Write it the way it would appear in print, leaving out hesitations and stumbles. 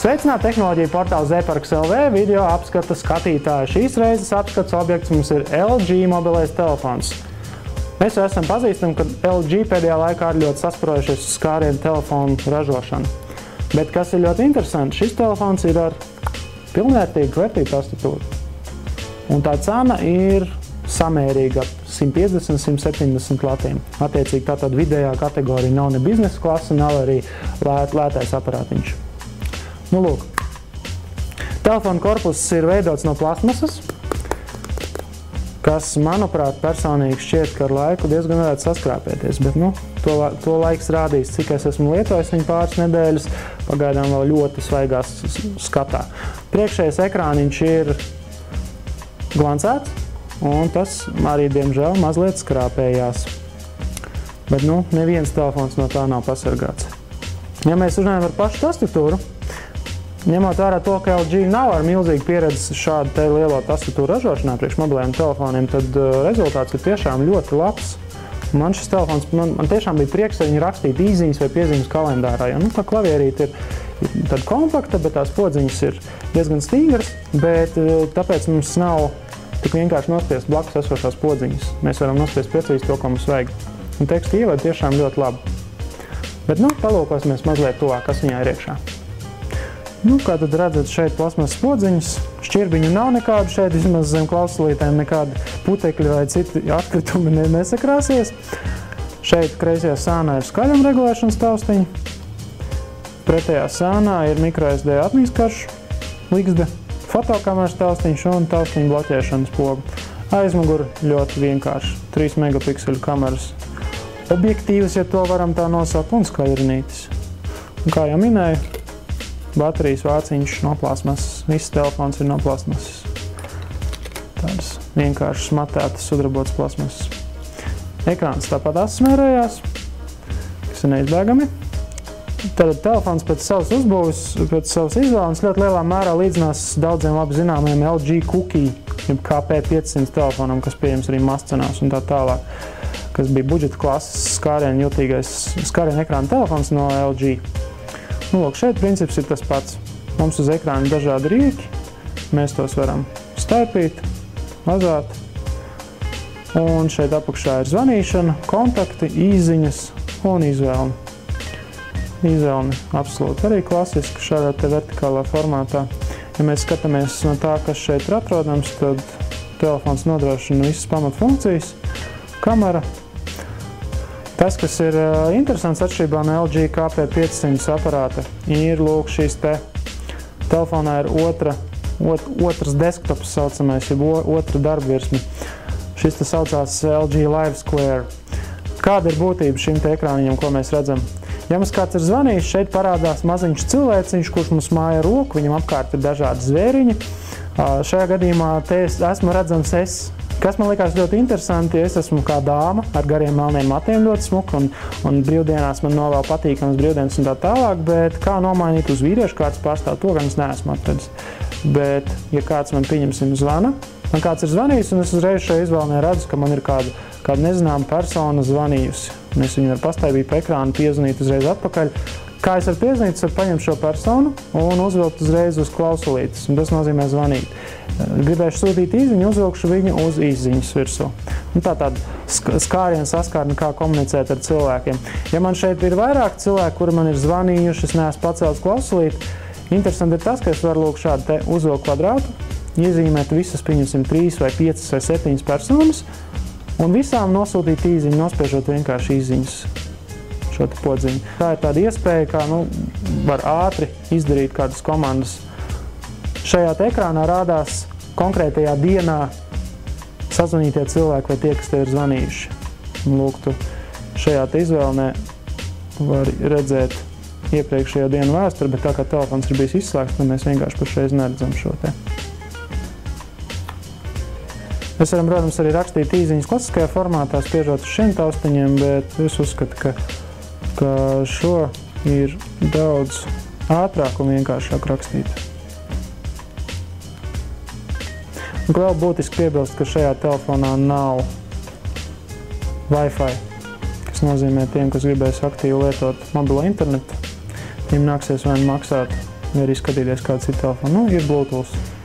Sveicināti tehnoloģiju portāla Zeparks LV video apskata skatītāji. Šīs reizes apskats objekts mums ir LG mobilais telefons. Mēs jau esam pazīstami, ka LG pēdējā laikā ir ļoti sasparojušies uz skārienu telefonu ražošanu. Bet kas ir ļoti interesanti, šis telefons ir ar pilnvērtīgu QWERTY tastatūru. Un tā cena ir samērīga ap 150–170 latiem. Attiecīgi tātad vidējā kategorija nav ne biznesa klase, nav arī lētais aparātiņš. Nu, lūk. Telefona korpuss ir veidots no plasmasas, kas, manuprāt, personīgi šķiet, ka ar laiku diezgan varētu saskrāpēties, bet, to laiks rādīs, cik es esmu lietojis viņu pāris nedēļas, pagaidām vēl ļoti svaigās skatā. Priekšējais ekrāniņš ir glancēts, un tas arī, diemžēl, mazliet skrāpējās. Bet, neviens telefons no tā nav pasargāts. Ja mēs runājam par pašu tastatūru, ņemot vērā to, ka LG nav ar milzīgu pieredzi šādu te lielo tastatūru ražošanā priekš mobiliem telefoniem, tad rezultāts ir tiešām ļoti labs. Man šis telefons, man tiešām bija prieks, ja viņi rakstītu īziņas vai piezīmes kalendārā. Tā klavierīte ir tāda kompakta, bet tās podziņas ir diezgan stingras, bet tāpēc mums nav tik vienkārši nospiest blakus esošās podziņas. Mēs varam nospiest precīzi to, ko mums vajag. Un tekstu ievada tiešām ļoti labi. Bet, palūkosimies mazliet tuvāk, kas viņā ir iekšā. Kā tad redzat, šeit plasmasas podziņas, šķirbiņu nav nekādu šeit, vismaz zem klausulītēm nekādi putekļi vai citi atkritumi nesakrāsies. Šeit kreisajā sānā ir skaļuma regulēšanas taustiņi. Pretējā sānā ir microSD atmiņas ligzde, fotokameras taustiņš un taustiņu bloķēšanas poga. Aizmuguri ļoti vienkārši, 3 megapikseļu kameras objektīvas, ja to varam tā nosaukt, un skaļrunītis. Un kā jau minēju, baterijas vāciņš no plasmasas. Viss telefons ir no plasmasas. Tādas vienkāršas matētas sudrabotas plasmasas. Ekrāns tāpat asmērējās, kas ir neizbēgami. Tad telefons pēc savas uzbūves, pēc savas izvēles ļoti lielā mērā līdzinās daudziem labi zināmiem LG Cookie, jeb KP500 telefonam, kas pieejams arī mascenās un tā tālāk, kas bija budžeta klases skārienu ekrāna telefons no LG. Lūk, šeit princips ir tas pats. Mums uz ekrāna ir dažādi rīki, mēs tos varam staipīt, mazāt. Un šeit apakšā ir zvanīšana, kontakti, īziņas un izvēlni. Izvēlni absolūti arī klasiski šādā te vertikālā formātā. Ja mēs skatāmies no tā, kas šeit ir atrodams, tad telefons nodrošina visas pamatfunkcijas, kamera. Tas, kas ir interesants atšķirībā no LG KP500 aparāta, ir lūk šīs te. Telefonā ir otrs desktops saucamais, jeb otra darbvirsma. Šis te saucās LG Live Square. Kāda ir būtība šim te ekrāniņam, ko mēs redzam? Ja mums kāds ir zvanījis, šeit parādās maziņš cilvēciņš, kurš mums māja roku, viņam apkārt ir dažādi zvēriņi. Šajā gadījumā te esmu redzams es. Kas man likās ļoti interesanti, ja es esmu kā dāma ar gariem melniem matiem ļoti smuka un brīvdienās man novēl patīkamas brīvdienas un tā tālāk, bet kā nomainīt uz vīriešu kārtas pārstāv to, gan es neesmu atradis. Bet, ja kāds man pieņemsim zvana, man kāds ir zvanījis un es uzreiz šajā izvēlnē redzu, ka man ir kāda nezināma persona zvanījusi. Un es viņu varu pastaigīt pa ekrānu, piezvanīt uzreiz atpakaļ. Kā es varu piezvanīt, es varu paņemt šo personu un uzvilkt uzreiz uz klausulītes, un tas nozīmē zvanīt. Gribēšu sūtīt īziņu, uzvilkšu viņu uz īziņas virsū. Tāda skāriena saskārne, kā komunicēt ar cilvēkiem. Ja man šeit ir vairāk cilvēki, kuri man ir zvanījuši, es neesmu pacēlis klausulīti, interesanti ir tas, ka es varu lūk šādu te uzvilkt kvadrātu, iezīmēt visas, pieņemsim, 3 vai 5 vai 7 personas, un visām nosūtīt īziņu, nospiežot vienkārši īziņas šo te podziņu. Tā ir tāda iespēja, kā var ātri izdarīt kādas komandas. Šajā te ekrānā rādās konkrētajā dienā sazvanītie cilvēki vai tie, kas tev ir zvanījuši. Lūk, tu šajā te izvēlnē var redzēt iepriekšējo dienu vēsturi, bet tā kā telefons ir bijis izslēgts, tad mēs vienkārši pašreiz neredzam šo te. Mēs varam, protams, arī rakstīt īziņas klasiskajā formātā, spiežot uz šiem taustiņiem, bet es uzskatu, ka šo ir daudz ātrāk un vienkāršāk rakstīt. Un vēl būtiski piebilst, ka šajā telefonā nav Wi-Fi, kas nozīmē tiem, kas gribēs aktīvi lietot mobilo internetu. Viņiem nāksies vai maksāt vai arī skatīties kādu citu telefonu. Ir Bluetooth.